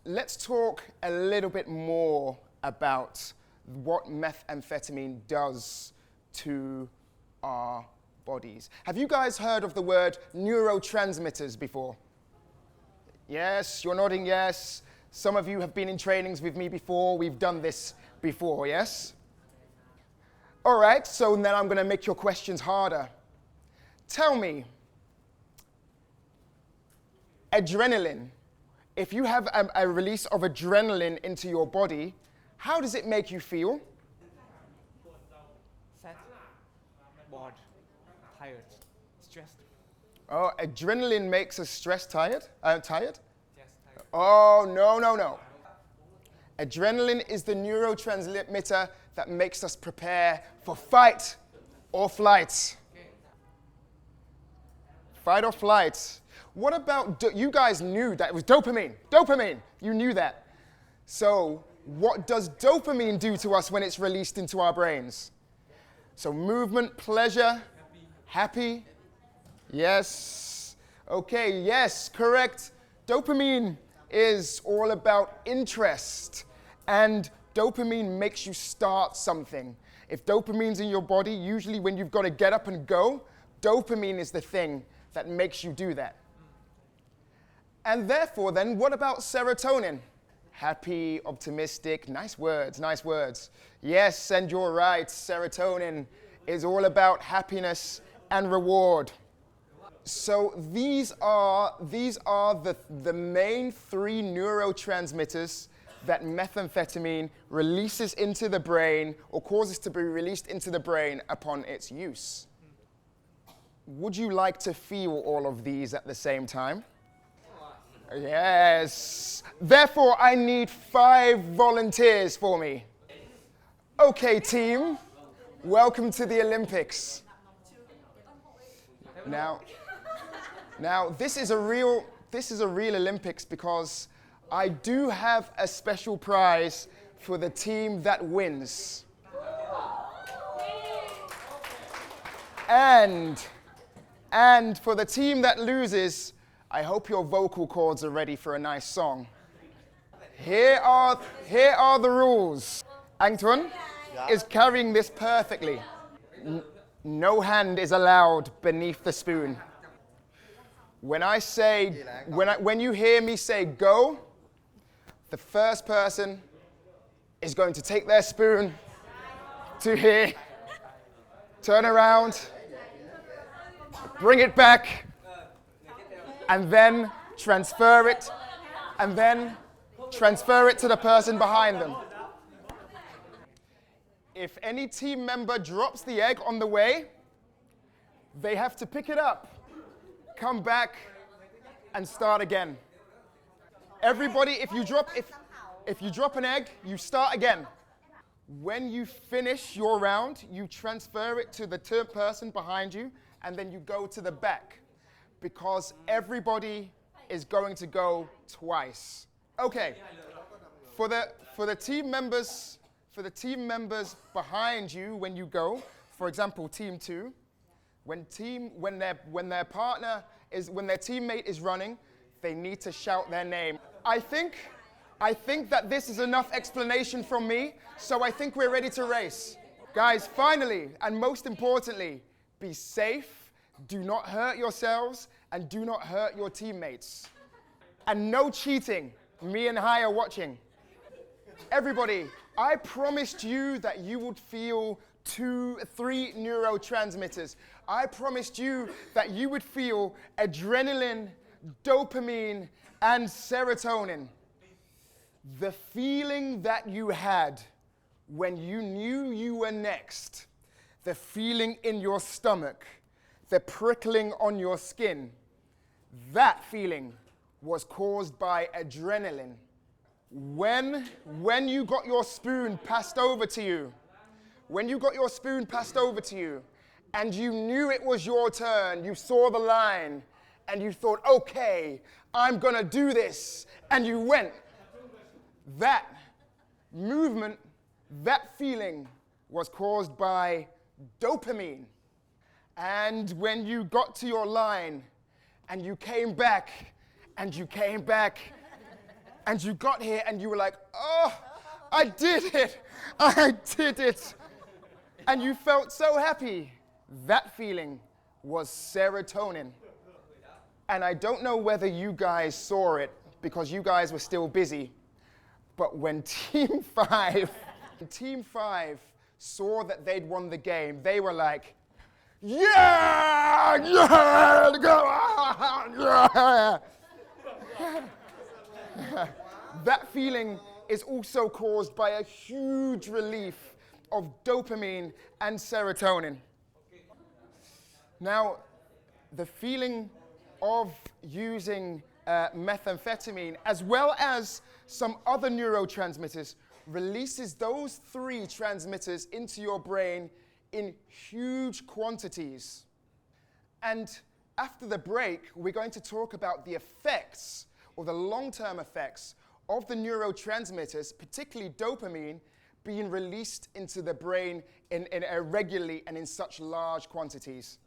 let's talk a little bit more about what methamphetamine does to our bodies. Have you guys heard of the word neurotransmitters before? Yes, you're nodding yes. Some of you have been in trainings with me before. We've done this before, yes? All right, so then I'm going to make your questions harder. Tell me, adrenaline, if you have a release of adrenaline into your body, how does it make you feel? Sad, bored, tired, stressed. Oh, adrenaline makes us tired? Tired? Yes, tired. Oh, no. Adrenaline is the neurotransmitter that makes us prepare for fight or flight. Fight or flight. What about, you guys knew that it was dopamine. Dopamine, you knew that. So what does dopamine do to us when it's released into our brains? So movement, pleasure, happy. Yes. Okay, yes, correct. Dopamine is all about interest, and dopamine makes you start something. If dopamine's in your body, usually when you've got to get up and go, dopamine is the thing that makes you do that. And therefore then, what about serotonin? Happy, optimistic, nice words, nice words. Yes, and you're right, serotonin is all about happiness and reward. So these are the main three neurotransmitters that methamphetamine releases into the brain or causes to be released into the brain upon its use. Would you like to feel all of these at the same time? Yes. Therefore, I need 5 volunteers for me. Okay, team. Welcome to the Olympics. Now, this is a real Olympics because I do have a special prize for the team that wins. And for the team that loses, I hope your vocal cords are ready for a nice song. Here are the rules. Antoine is carrying this perfectly. No hand is allowed beneath the spoon. When you hear me say go, the first person is going to take their spoon to here, turn around, bring it back, and then transfer it to the person behind them. If any team member drops the egg on the way, they have to pick it up, come back, and start again. Everybody, if you drop an egg, you start again. When you finish your round, you transfer it to the person behind you, and then you go to the back, because everybody is going to go twice. Okay. For the team members behind you, when you go, for example, team 2, when their teammate is running, they need to shout their name. I think that this is enough explanation from me, so I think we're ready to race. Guys, finally, and most importantly, be safe, do not hurt yourselves, and do not hurt your teammates. And no cheating. Me and Hai are watching. Everybody, I promised you that you would feel 3 neurotransmitters. I promised you that you would feel adrenaline, dopamine, and serotonin. The feeling that you had when you knew you were next, the feeling in your stomach, the prickling on your skin, that feeling was caused by adrenaline. When you got your spoon passed over to you, and you knew it was your turn, you saw the line, and you thought, okay, I'm gonna do this, and you went. That movement, that feeling was caused by dopamine. And when you got to your line, and you came back, And you got here and you were like, oh, I did it. I did it. And you felt so happy. That feeling was serotonin. And I don't know whether you guys saw it because you guys were still busy. But when Team 5 saw that they'd won the game, they were like, yeah, yeah, go on, yeah. That feeling is also caused by a huge relief of dopamine and serotonin. Now, the feeling of using methamphetamine, as well as some other neurotransmitters, releases those three transmitters into your brain in huge quantities. And after the break, we're going to talk about the effects, or the long-term effects, of the neurotransmitters, particularly dopamine, being released into the brain regularly and in such large quantities.